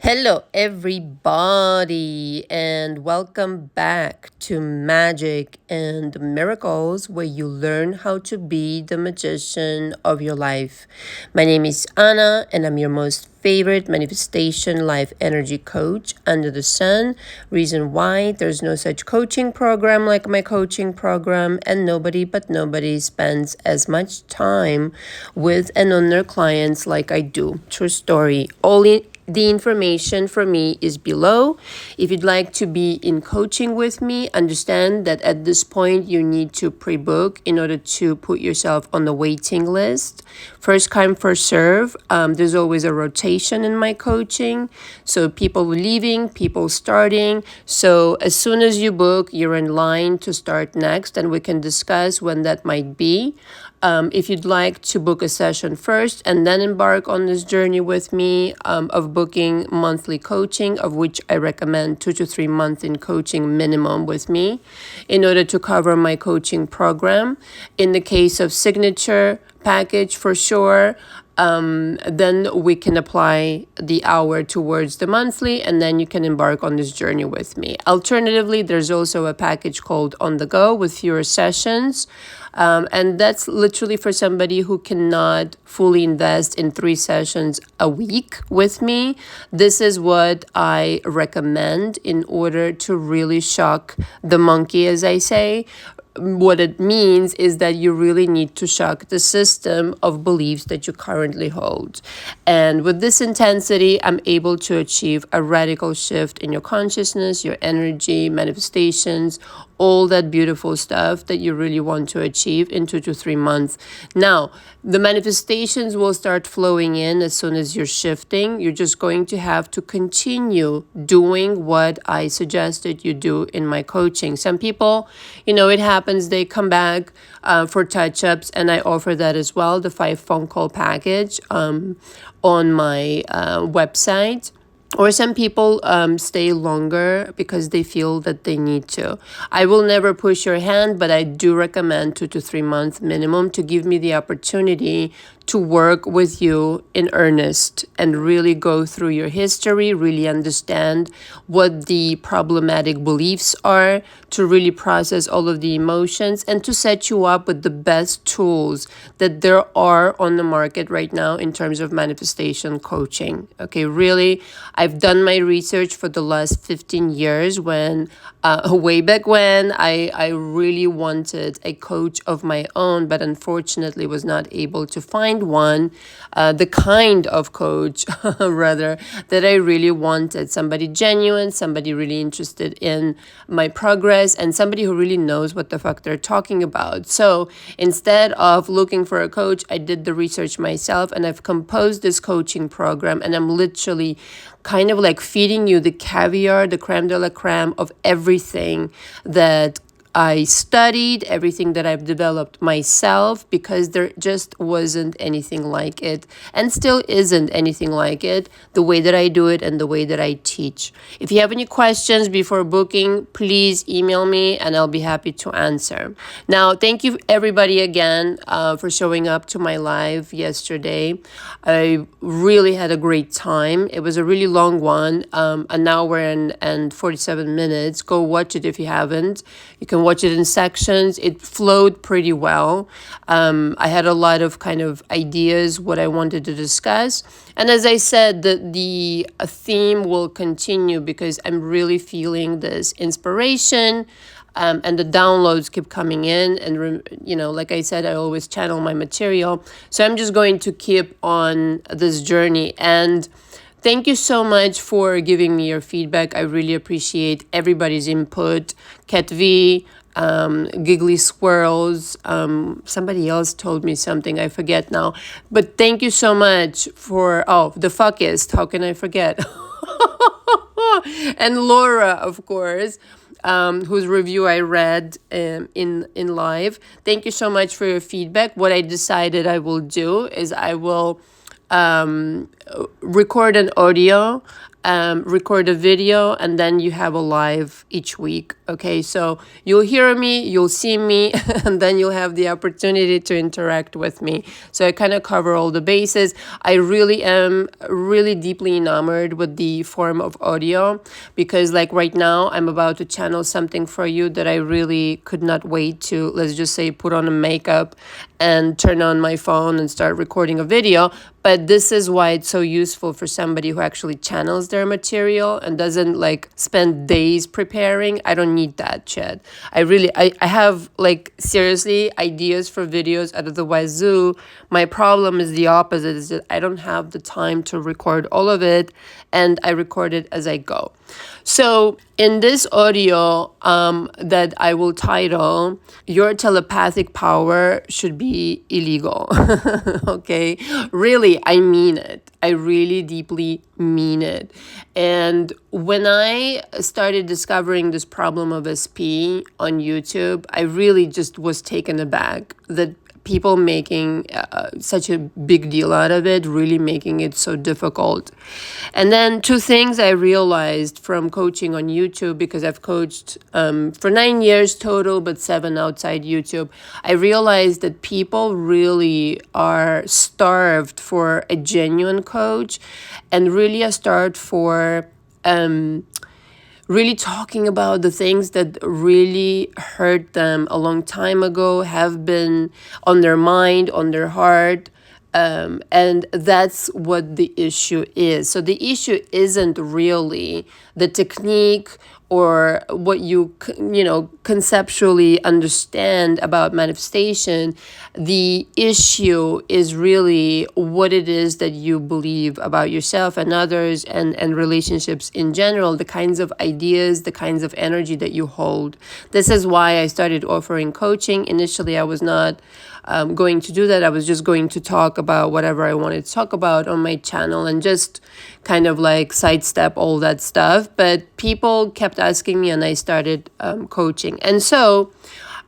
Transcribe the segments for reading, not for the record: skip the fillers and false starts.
Hello, everybody, and welcome back to Magic and Miracles, where you learn how to be the magician of your life. My name is Anna, and I'm your most favorite manifestation life energy coach under the sun. Reason why there's no such coaching program like my coaching program, and nobody spends as much time with and on their clients like I do. True story. The information for me is below. If you'd like to be in coaching with me, understand that at this point you need to pre-book in order to put yourself on the waiting list. First come, first serve. There's always a rotation in my coaching. So people leaving, people starting. So as soon as you book, you're in line to start next, and we can discuss when that might be. If you'd like to book a session first and then embark on this journey with me of booking monthly coaching, of which I recommend 2 to 3 months in coaching minimum with me in order to cover my coaching program. In the case of signature package, for sure, then we can apply the hour towards the monthly, and then you can embark on this journey with me. Alternatively, there's also a package called On the Go with fewer sessions. And that's literally for somebody who cannot fully invest in 3 sessions a week with me. This is what I recommend in order to really shock the monkey, as I say. What it means is that you really need to shock the system of beliefs that you currently hold. And with this intensity, I'm able to achieve a radical shift in your consciousness, your energy, manifestations, all that beautiful stuff that you really want to achieve in 2 to 3 months. Now, the manifestations will start flowing in as soon as you're shifting. You're just going to have to continue doing what I suggested you do in my coaching. Some people, it happens, they come back for touch-ups, and I offer that as well, the 5 phone call package on my website. Or some people stay longer because they feel that they need to. I will never push your hand, but I do recommend 2 to 3 months minimum to give me the opportunity to work with you in earnest and really go through your history, really understand what the problematic beliefs are, to really process all of the emotions, and to set you up with the best tools that there are on the market right now in terms of manifestation coaching. Okay, really, I've done my research for the last 15 years when, way back when, I really wanted a coach of my own, but unfortunately was not able to find one, the kind of coach, rather, that I really wanted. Somebody genuine, somebody really interested in my progress, and somebody who really knows what the fuck they're talking about. So instead of looking for a coach, I did the research myself, and I've composed this coaching program, and I'm literally kind of like feeding you the caviar, the creme de la creme of everything that I studied, everything that I've developed myself, because there just wasn't anything like it, and still isn't anything like it, the way that I do it and the way that I teach. If you have any questions before booking, please email me and I'll be happy to answer. Now, thank you everybody again for showing up to my live yesterday. I really had a great time. It was a really long one, an hour and 47 minutes. Go watch it if you haven't. You can watch it in sections. It flowed pretty well. I had a lot of kind of ideas what I wanted to discuss. And as I said, the theme will continue because I'm really feeling this inspiration. And the downloads keep coming in. And, like I said, I always channel my material. So I'm just going to keep on this journey. And thank you so much for giving me your feedback. I really appreciate everybody's input. Cat V, Giggly Squirrels, somebody else told me something, I forget now. But thank you so much for, the fuckist, how can I forget? And Laura, of course, whose review I read in live. Thank you so much for your feedback. What I decided I will do is I will record an audio record a video, and then you have a live each week. Okay, so you'll hear me, you'll see me, and then you'll have the opportunity to interact with me. So I kind of cover all the bases. I really am really deeply enamored with the form of audio, because like right now I'm about to channel something for you that I really could not wait to, let's just say, put on a makeup and turn on my phone and start recording a video. But this is why it's so useful for somebody who actually channels their material and doesn't like spend days preparing. I don't need that shit. I have like seriously ideas for videos out of the wazoo. My problem is the opposite, is that I don't have the time to record all of it, and I record it as I go. So in this audio that I will title, Your Telepathic Power Should Be Illegal. Okay, really, I mean it. I really deeply mean it. And when I started discovering this problem of SP on YouTube, I really just was taken aback that people making such a big deal out of it, really making it so difficult. And then two things I realized from coaching on YouTube, because I've coached for 9 years total, but 7 outside YouTube. I realized that people really are starved for a genuine coach, and really are starved for really talking about the things that really hurt them a long time ago, have been on their mind, on their heart. And that's what the issue is. So the issue isn't really the technique or what you conceptually understand about manifestation. The issue is really what it is that you believe about yourself and others, and relationships in general, the kinds of ideas, the kinds of energy that you hold. This is why I started offering coaching. Initially, I was not going to do that. I was just going to talk about whatever I wanted to talk about on my channel and just kind of like sidestep all that stuff. But people kept asking me, and I started coaching. And so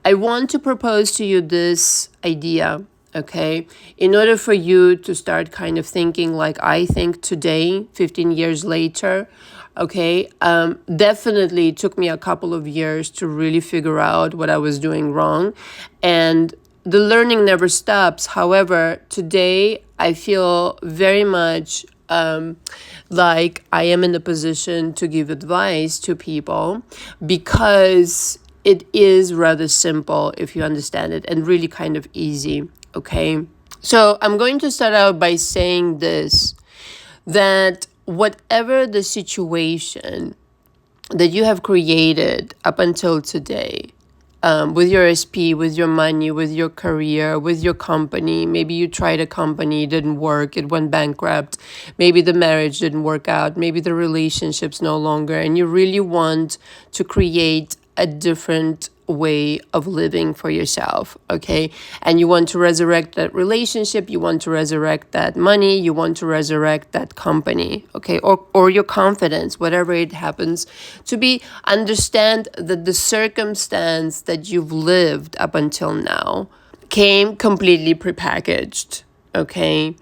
I want to propose to you this idea, okay? In order for you to start kind of thinking like I think today, 15 years later, okay, definitely took me a couple of years to really figure out what I was doing wrong. And the learning never stops. However, today I feel very much like I am in a position to give advice to people, because it is rather simple if you understand it, and really kind of easy, okay? So I'm going to start out by saying this, that whatever the situation that you have created up until today, with your SP, with your money, with your career, with your company. Maybe you tried a company, it didn't work, it went bankrupt. Maybe the marriage didn't work out. Maybe the relationship's no longer. And you really want to create a different way of living for yourself, okay? And you want to resurrect that relationship, you want to resurrect that money, you want to resurrect that company, okay? Or your confidence, whatever it happens to be. Understand that the circumstance that you've lived up until now came completely prepackaged, okay?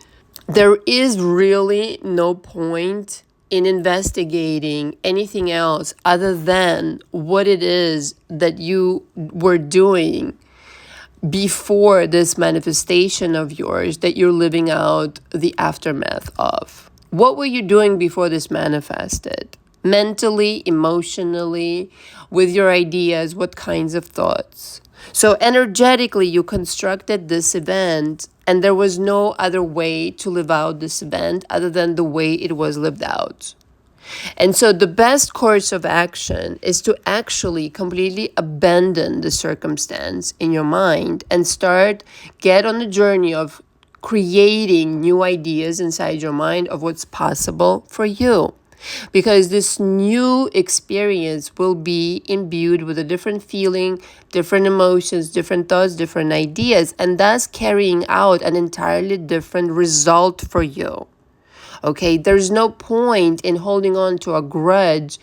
There is really no point in investigating anything else other than what it is that you were doing before this manifestation of yours that you're living out the aftermath of. What were you doing before this manifested? Mentally, emotionally, with your ideas, what kinds of thoughts? So energetically, you constructed this event, and there was no other way to live out this event other than the way it was lived out. And so the best course of action is to actually completely abandon the circumstance in your mind and get on the journey of creating new ideas inside your mind of what's possible for you. Because this new experience will be imbued with a different feeling, different emotions, different thoughts, different ideas, and thus carrying out an entirely different result for you. Okay, there's no point in holding on to a grudge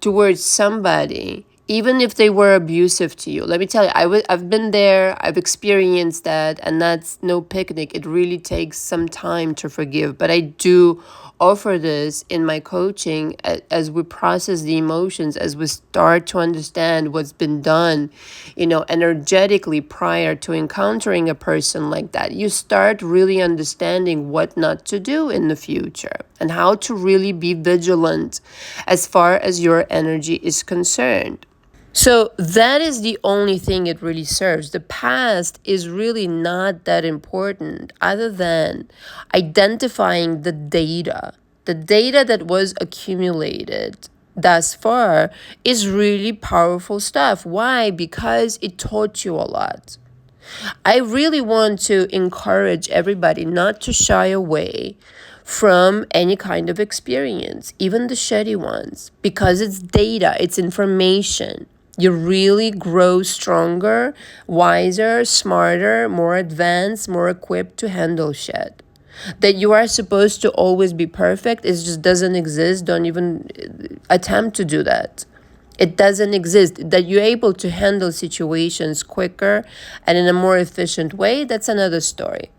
towards somebody even if they were abusive to you. Let me tell you, I've been there, I've experienced that, and that's no picnic. It really takes some time to forgive. But I do offer this in my coaching as we process the emotions, as we start to understand what's been done, energetically prior to encountering a person like that. You start really understanding what not to do in the future and how to really be vigilant as far as your energy is concerned. So that is the only thing it really serves. The past is really not that important other than identifying the data. The data that was accumulated thus far is really powerful stuff. Why? Because it taught you a lot. I really want to encourage everybody not to shy away from any kind of experience, even the shitty ones, because it's data, it's information. You really grow stronger, wiser, smarter, more advanced, more equipped to handle shit. That you are supposed to always be perfect, it just doesn't exist. Don't even attempt to do that. It doesn't exist. That you're able to handle situations quicker and in a more efficient way, that's another story.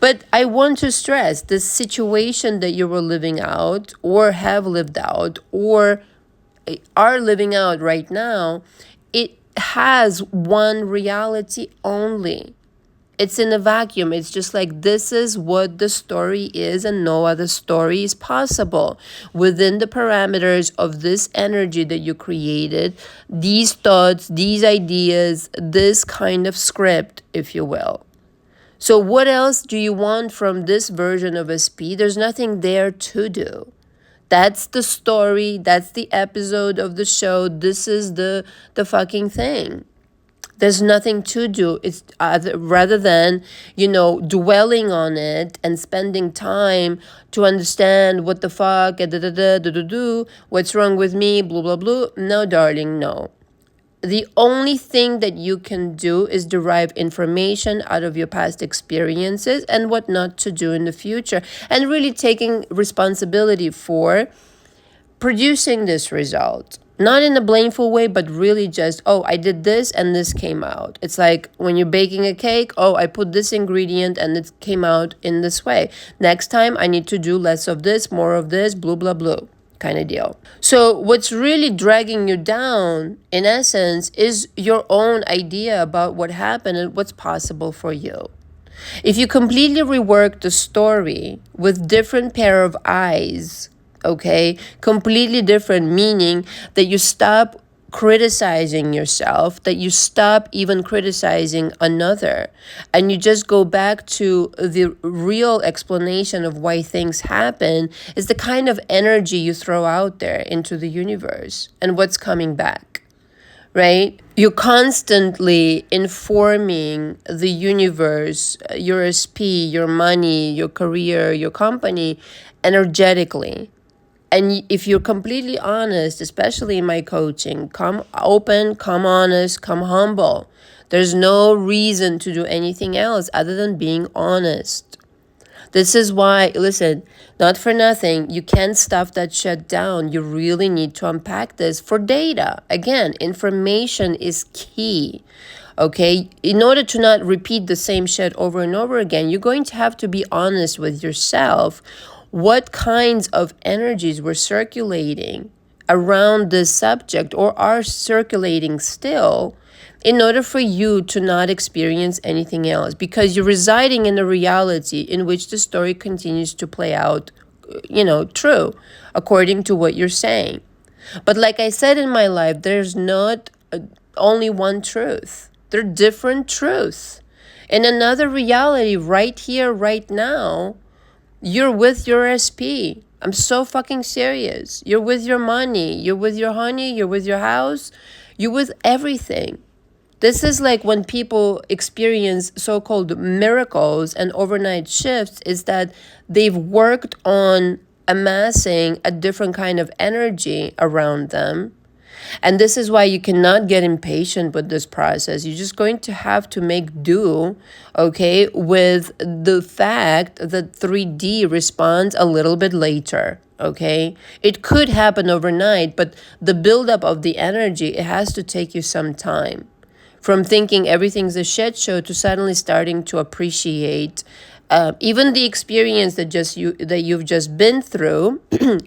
But I want to stress this situation that you were living out or have lived out or are living out right now, it has one reality only. It's in a vacuum. It's just like this is what the story is and no other story is possible. Within the parameters of this energy that you created, these thoughts, these ideas, this kind of script, if you will. So what else do you want from this version of SP? There's nothing there to do. That's the story. That's the episode of the show. This is the fucking thing. There's nothing to do. It's rather than, dwelling on it and spending time to understand what the fuck, what's wrong with me, blah, blah, blah. No, darling, no. The only thing that you can do is derive information out of your past experiences and what not to do in the future. And really taking responsibility for producing this result. Not in a blameful way, but really just, I did this and this came out. It's like when you're baking a cake, I put this ingredient and it came out in this way. Next time I need to do less of this, more of this, blah, blah, blah. Kind of deal. So what's really dragging you down, in essence, is your own idea about what happened and what's possible for you. If you completely rework the story with different pair of eyes, completely different, meaning that you stop criticizing yourself, that you stop even criticizing another, and you just go back to the real explanation of why things happen, is the kind of energy you throw out there into the universe and what's coming back, right? You're constantly informing the universe, your SP, your money, your career, your company, energetically. And if you're completely honest, especially in my coaching, come open, come honest, come humble. There's no reason to do anything else other than being honest. This is why, listen, not for nothing, you can't stuff that shit down. You really need to unpack this for data. Again, information is key. Okay, in order to not repeat the same shit over and over again, you're going to have to be honest with yourself. What kinds of energies were circulating around this subject or are circulating still in order for you to not experience anything else? Because you're residing in a reality in which the story continues to play out, true, according to what you're saying. But like I said in my life, there's not only one truth. There are different truths. In another reality, right here, right now, you're with your SP. I'm so fucking serious. You're with your money. You're with your honey. You're with your house. You're with everything. This is like when people experience so-called miracles and overnight shifts, is that they've worked on amassing a different kind of energy around them. And this is why you cannot get impatient with this process. You're just going to have to make do, okay, with the fact that 3D responds a little bit later, okay? It could happen overnight, but the buildup of the energy, it has to take you some time. From thinking everything's a shit show to suddenly starting to appreciate even the experience that you've just been through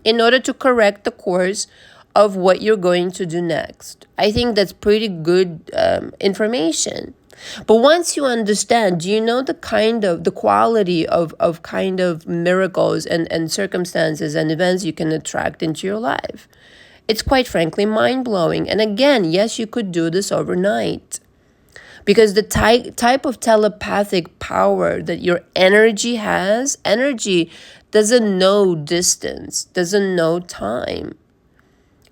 in order to correct the course of what you're going to do next. I think that's pretty good information. But once you understand, do you know the quality of kind of miracles and circumstances and events you can attract into your life? It's quite frankly mind-blowing. And again, yes, you could do this overnight. Because the type of telepathic power that your energy has, energy doesn't know distance, doesn't know time.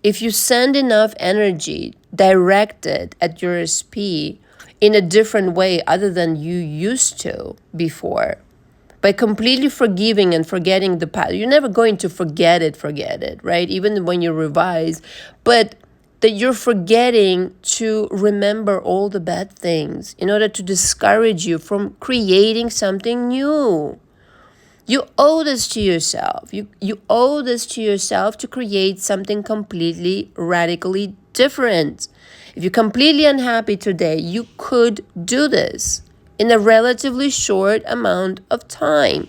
If you send enough energy directed at your SP in a different way other than you used to before, by completely forgiving and forgetting the past, you're never going to forget it, right? Even when you revise, but that you're forgetting to remember all the bad things in order to discourage you from creating something new. You owe this to yourself. You owe this to yourself to create something completely, radically different. If you're completely unhappy today, you could do this in a relatively short amount of time.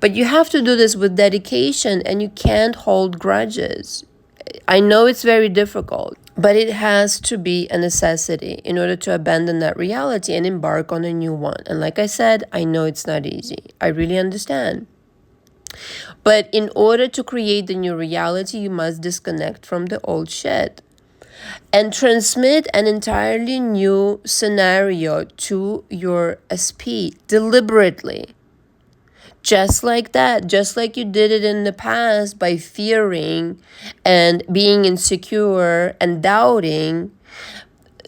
But you have to do this with dedication, and you can't hold grudges. I know it's very difficult, but it has to be a necessity in order to abandon that reality and embark on a new one. And like I said, I know it's not easy. I really understand. But in order to create the new reality, you must disconnect from the old shit and transmit an entirely new scenario to your SP deliberately. Just like that, just like you did it in the past by fearing and being insecure and doubting,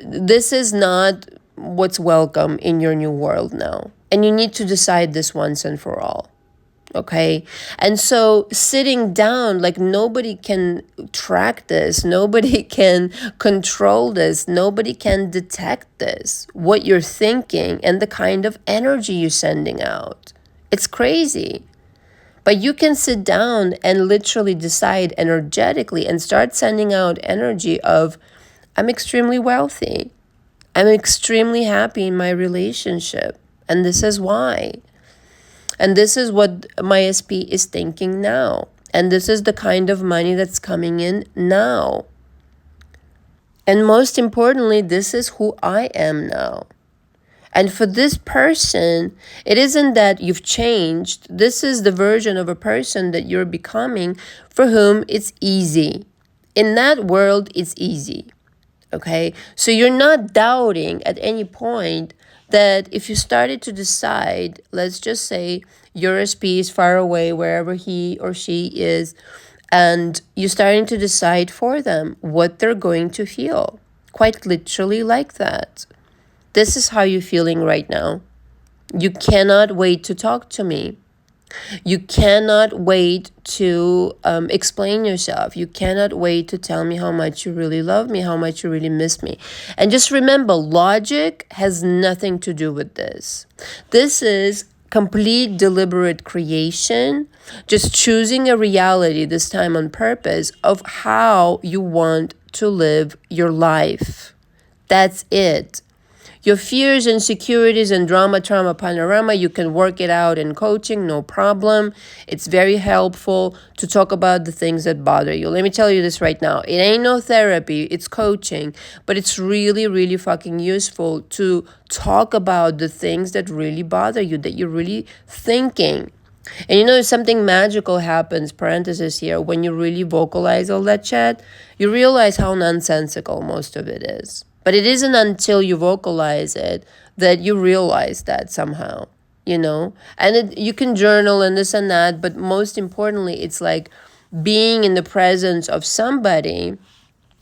this is not what's welcome in your new world now. And you need to decide this once and for all. Okay. And so sitting down, like nobody can track this. Nobody can control this. Nobody can detect this, what you're thinking and the kind of energy you're sending out. It's crazy. But you can sit down and literally decide energetically and start sending out energy of, I'm extremely wealthy. I'm extremely happy in my relationship. And this is why. And this is what my SP is thinking now. And this is the kind of money that's coming in now. And most importantly, this is who I am now. And for this person, it isn't that you've changed. This is the version of a person that you're becoming for whom it's easy. In that world, it's easy. Okay? So you're not doubting at any point that if you started to decide, let's just say your SP is far away, wherever he or she is, and you're starting to decide for them what they're going to feel. Quite literally like that. This is how you're feeling right now. You cannot wait to talk to me. You cannot wait to explain yourself. You cannot wait to tell me how much you really love me, how much you really miss me. And just remember, logic has nothing to do with this. This is complete deliberate creation, just choosing a reality, this time on purpose, of how you want to live your life. That's it. Your fears, insecurities, and drama, trauma, panorama, you can work it out in coaching, no problem. It's very helpful to talk about the things that bother you. Let me tell you this right now. It ain't no therapy, it's coaching. But it's really, really fucking useful to talk about the things that really bother you, that you're really thinking. And you know, something magical happens, parenthesis here, when you really vocalize all that shit, you realize how nonsensical most of it is. But it isn't until you vocalize it that you realize that somehow, you know. And you can journal and this and that, but most importantly, it's like being in the presence of somebody,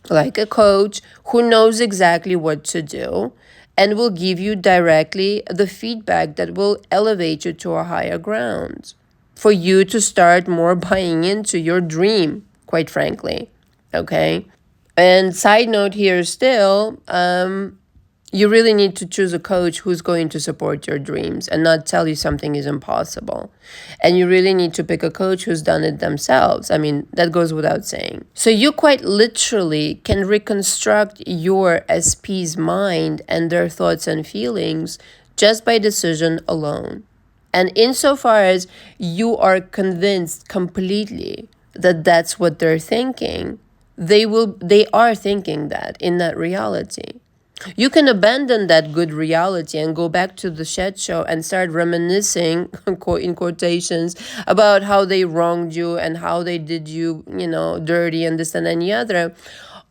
like a coach, who knows exactly what to do and will give you directly the feedback that will elevate you to a higher ground for you to start more buying into your dream, quite frankly, okay? And side note here still, you really need to choose a coach who's going to support your dreams and not tell you something is impossible. And you really need to pick a coach who's done it themselves. I mean, that goes without saying. So you quite literally can reconstruct your SP's mind and their thoughts and feelings just by decision alone. And insofar as you are convinced completely that that's what they're thinking, they are thinking that in that reality. You can abandon that good reality and go back to the shit show and start reminiscing, quote in quotations, about how they wronged you and how they did you, dirty and this and any other.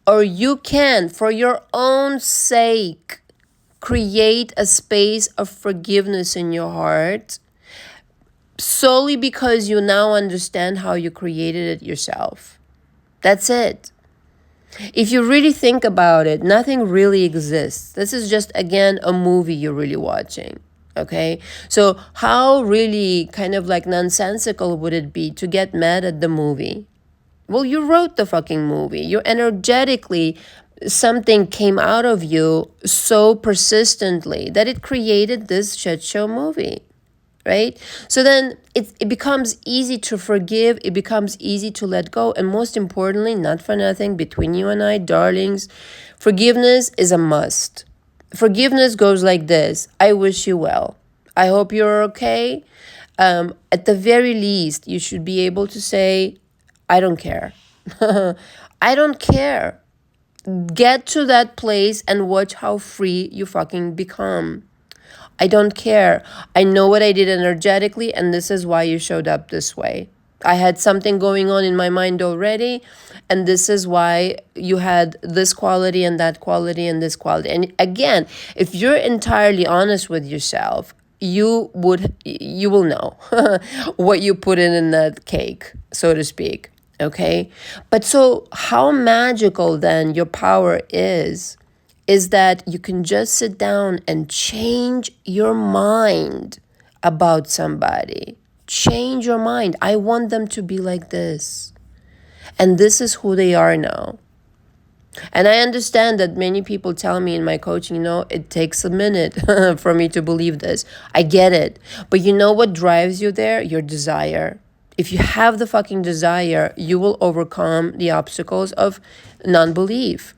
Or you can, for your own sake, create a space of forgiveness in your heart solely because you now understand how you created it yourself. That's it. If you really think about it, nothing really exists. This is just, again, a movie you're really watching. Okay? So how really kind of like nonsensical would it be to get mad at the movie? Well, you wrote the fucking movie. You energetically, something came out of you so persistently that it created this shit show movie. Right? So then it becomes easy to forgive. It becomes easy to let go. And most importantly, not for nothing, between you and I, darlings, forgiveness is a must. Forgiveness goes like this. I wish you well. I hope you're okay. At the very least, you should be able to say, I don't care. I don't care. Get to that place and watch how free you fucking become. I don't care. I know what I did energetically, and this is why you showed up this way. I had something going on in my mind already, and this is why you had this quality and that quality and this quality. And again, if you're entirely honest with yourself, you will know what you put in that cake, so to speak. Okay? But so how magical then your power is that you can just sit down and change your mind about somebody. Change your mind. I want them to be like this. And this is who they are now. And I understand that many people tell me in my coaching, it takes a minute for me to believe this. I get it. But you know what drives you there? Your desire. If you have the fucking desire, you will overcome the obstacles of non-belief.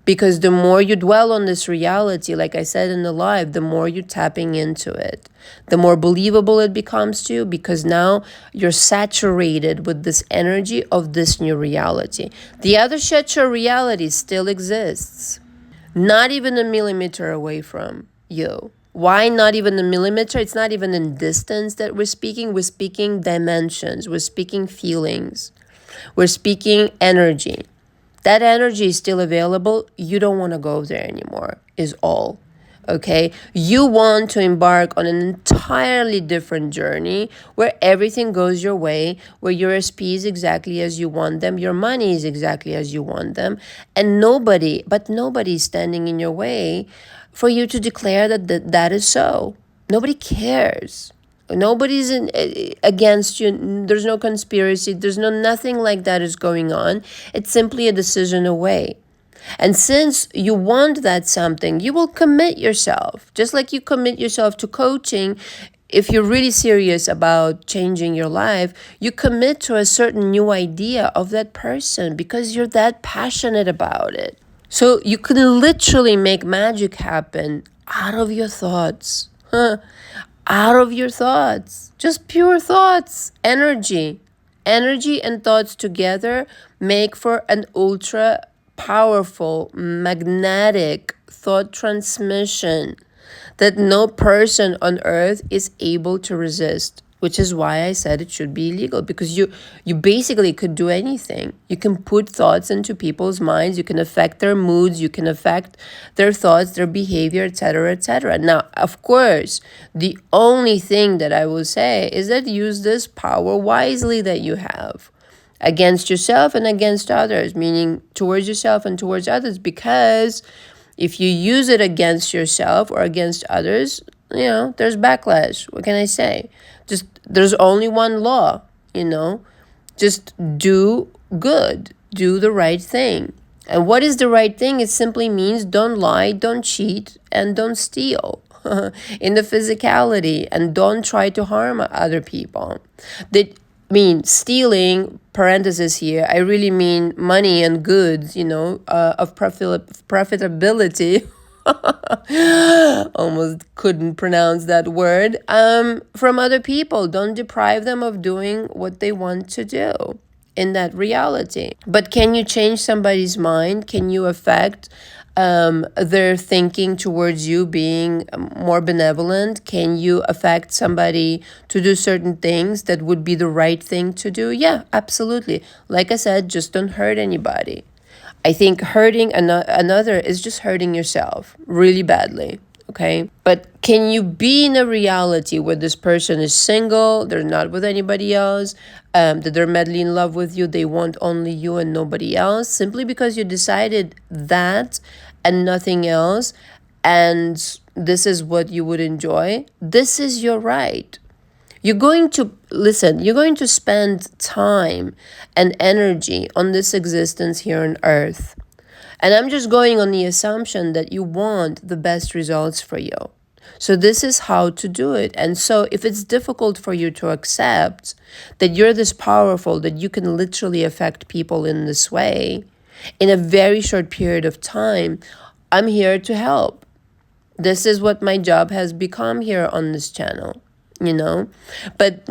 Because the more you dwell on this reality, like I said in the live, the more you're tapping into it. The more believable it becomes to you, because now you're saturated with this energy of this new reality. The other Shecha reality still exists. Not even a millimeter away from you. Why not even a millimeter? It's not even in distance that we're speaking. We're speaking dimensions. We're speaking feelings. We're speaking energy. That energy is still available. You don't want to go there anymore, is all. Okay? You want to embark on an entirely different journey where everything goes your way, where your SP is exactly as you want them, your money is exactly as you want them, and nobody is standing in your way for you to declare that is so. Nobody cares. Nobody's against you. There's no conspiracy. There's nothing like that is going on. It's simply a decision away. And since you want that something, you will commit yourself. Just like you commit yourself to coaching, if you're really serious about changing your life, you commit to a certain new idea of that person because you're that passionate about it. So you can literally make magic happen out of your thoughts. Out of your thoughts. Just pure thoughts. Energy. Energy and thoughts together make for an ultra powerful, magnetic thought transmission that no person on earth is able to resist. Which is why I said it should be illegal, because you basically could do anything. You can put thoughts into people's minds. You can affect their moods. You can affect their thoughts, their behavior, etc., etc. Now, of course, the only thing that I will say is that use this power wisely that you have against yourself and against others, meaning towards yourself and towards others, because if you use it against yourself or against others, there's backlash. What can I say? Just, there's only one law, just do good, do the right thing. And what is the right thing? It simply means don't lie, don't cheat, and don't steal in the physicality, and don't try to harm other people. That mean stealing, parenthesis here, I really mean money and goods, of profitability. Almost couldn't pronounce that word. From other people. Don't deprive them of doing what they want to do in that reality. But can you change somebody's mind? Can you affect their thinking towards you being more benevolent? Can you affect somebody to do certain things that would be the right thing to do? Yeah, absolutely. Like I said, just don't hurt anybody. I think hurting another is just hurting yourself really badly. Okay. But can you be in a reality where this person is single, they're not with anybody else, that they're madly in love with you, they want only you and nobody else, simply because you decided that and nothing else, and this is what you would enjoy? This is your right. You're going to spend time and energy on this existence here on earth. And I'm just going on the assumption that you want the best results for you. So this is how to do it. And so if it's difficult for you to accept that you're this powerful, that you can literally affect people in this way, in a very short period of time, I'm here to help. This is what my job has become here on this channel. But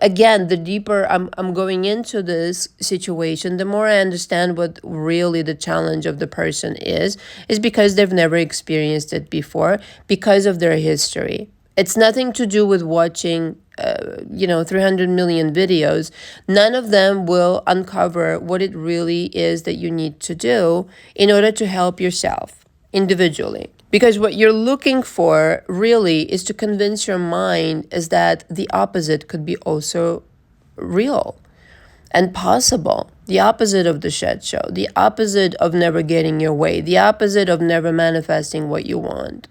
again, the deeper I'm going into this situation, the more I understand what really the challenge of the person is because they've never experienced it before, because of their history. It's nothing to do with watching 300 million videos. None of them will uncover what it really is that you need to do in order to help yourself individually. Because what you're looking for really is to convince your mind is that the opposite could be also real and possible. The opposite of the shit show, the opposite of never getting your way, the opposite of never manifesting what you want.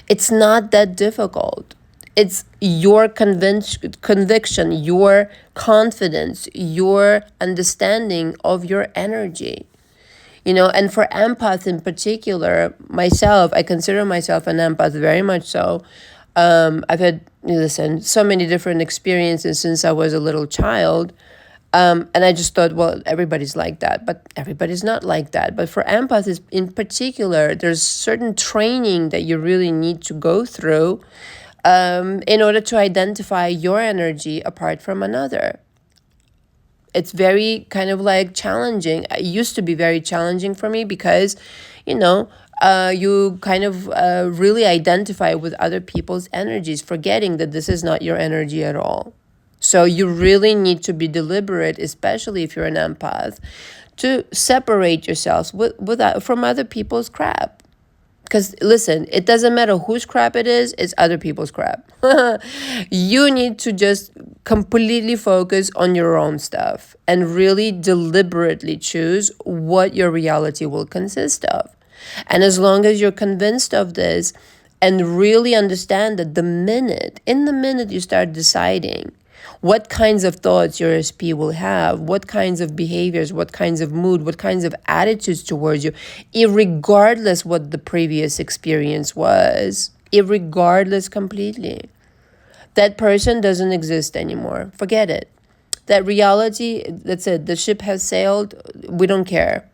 It's not that difficult. It's your conviction, your confidence, your understanding of your energy. And for empath in particular, myself, I consider myself an empath, very much so. I've had, so many different experiences since I was a little child. And I just thought, well, everybody's like that, but everybody's not like that. But for empaths in particular, there's certain training that you really need to go through in order to identify your energy apart from another. It's very kind of like challenging. It used to be very challenging for me because, you kind of really identify with other people's energies, forgetting that this is not your energy at all. So you really need to be deliberate, especially if you're an empath, to separate yourselves from other people's crap. Because listen, it doesn't matter whose crap it is, it's other people's crap. You need to just completely focus on your own stuff and really deliberately choose what your reality will consist of. And as long as you're convinced of this and really understand that in the minute you start deciding what kinds of thoughts your SP will have, what kinds of behaviors, what kinds of mood, what kinds of attitudes towards you, irregardless what the previous experience was, irregardless completely. That person doesn't exist anymore. Forget it. That reality, that's it. The ship has sailed. We don't care.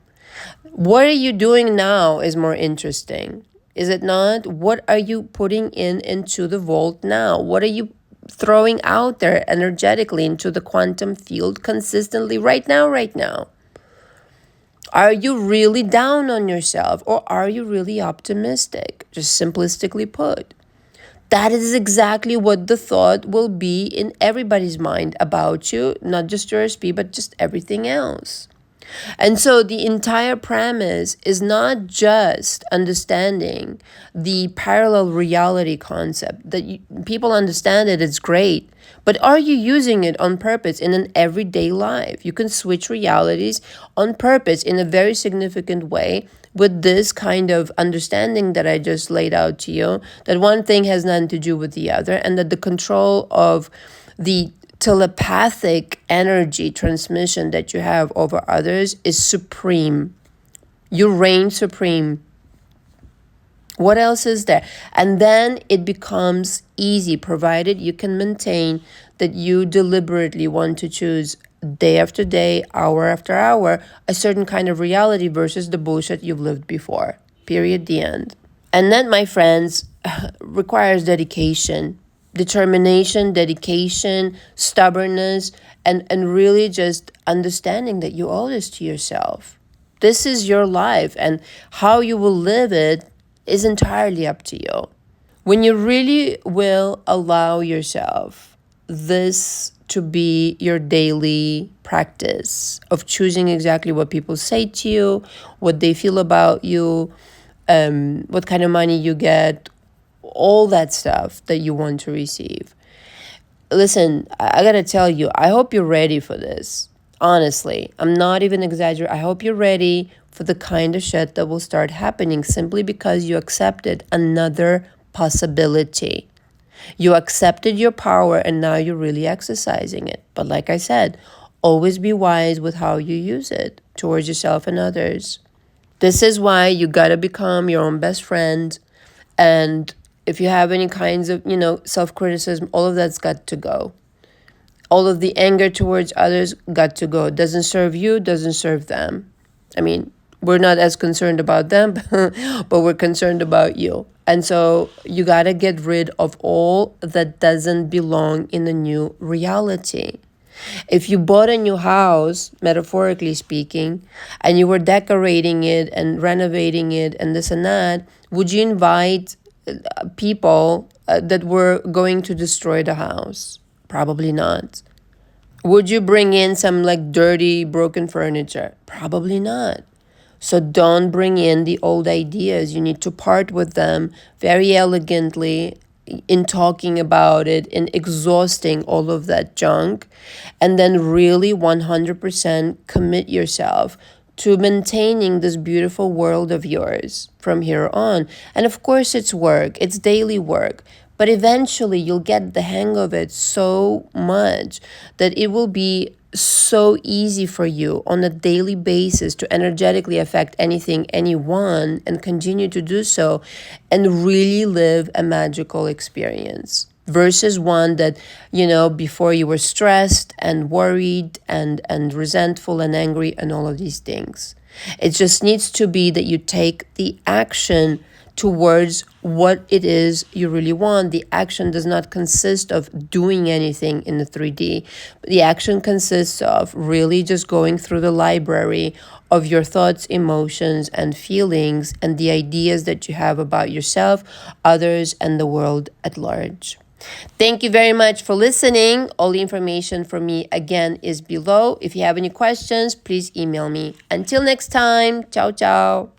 What are you doing now is more interesting. Is it not? What are you putting into the vault now? What are you throwing out there energetically into the quantum field consistently right now? Are you really down on yourself, or are you really optimistic? Just simplistically put. That is exactly what the thought will be in everybody's mind about you, not just your SP, but just everything else. And so the entire premise is not just understanding the parallel reality concept. That people understand it, it's great. But are you using it on purpose in an everyday life? You can switch realities on purpose in a very significant way with this kind of understanding that I just laid out to you, that one thing has nothing to do with the other, and that the control of the telepathic energy transmission that you have over others is supreme. You reign supreme. What else is there? And then it becomes easy, provided you can maintain that you deliberately want to choose day after day, hour after hour, a certain kind of reality versus the bullshit you've lived before. Period. The end. And that, my friends, requires dedication, determination, dedication, stubbornness, and really just understanding that you owe this to yourself. This is your life, and how you will live it is entirely up to you. When you really will allow yourself this to be your daily practice of choosing exactly what people say to you, what they feel about you, what kind of money you get, all that stuff that you want to receive. Listen, I gotta tell you, I hope you're ready for this. Honestly, I'm not even exaggerating. I hope you're ready for the kind of shit that will start happening simply because you accepted another possibility. You accepted your power and now you're really exercising it. But like I said, always be wise with how you use it towards yourself and others. This is why you gotta become your own best friend. And if you have any kinds of, self-criticism, all of that's got to go. All of the anger towards others got to go. Doesn't serve you, doesn't serve them. I mean, we're not as concerned about them, but we're concerned about you. And so you got to get rid of all that doesn't belong in the new reality. If you bought a new house, metaphorically speaking, and you were decorating it and renovating it and this and that, would you invite people that were going to destroy the house? Probably not. Would you bring in some like dirty, broken furniture? Probably not. So don't bring in the old ideas. You need to part with them very elegantly in talking about it, in exhausting all of that junk, and then really 100% commit yourself to maintaining this beautiful world of yours from here on. And of course, it's work, it's daily work. But eventually you'll get the hang of it so much that it will be so easy for you on a daily basis to energetically affect anything, anyone, and continue to do so and really live a magical experience. Versus one that, before you were stressed and worried and resentful and angry and all of these things. It just needs to be that you take the action towards what it is you really want. The action does not consist of doing anything in the 3D. The action consists of really just going through the library of your thoughts, emotions, and feelings, and the ideas that you have about yourself, others, and the world at large. Thank you very much for listening. All the information from me, again, is below. If you have any questions, please email me. Until next time, ciao, ciao.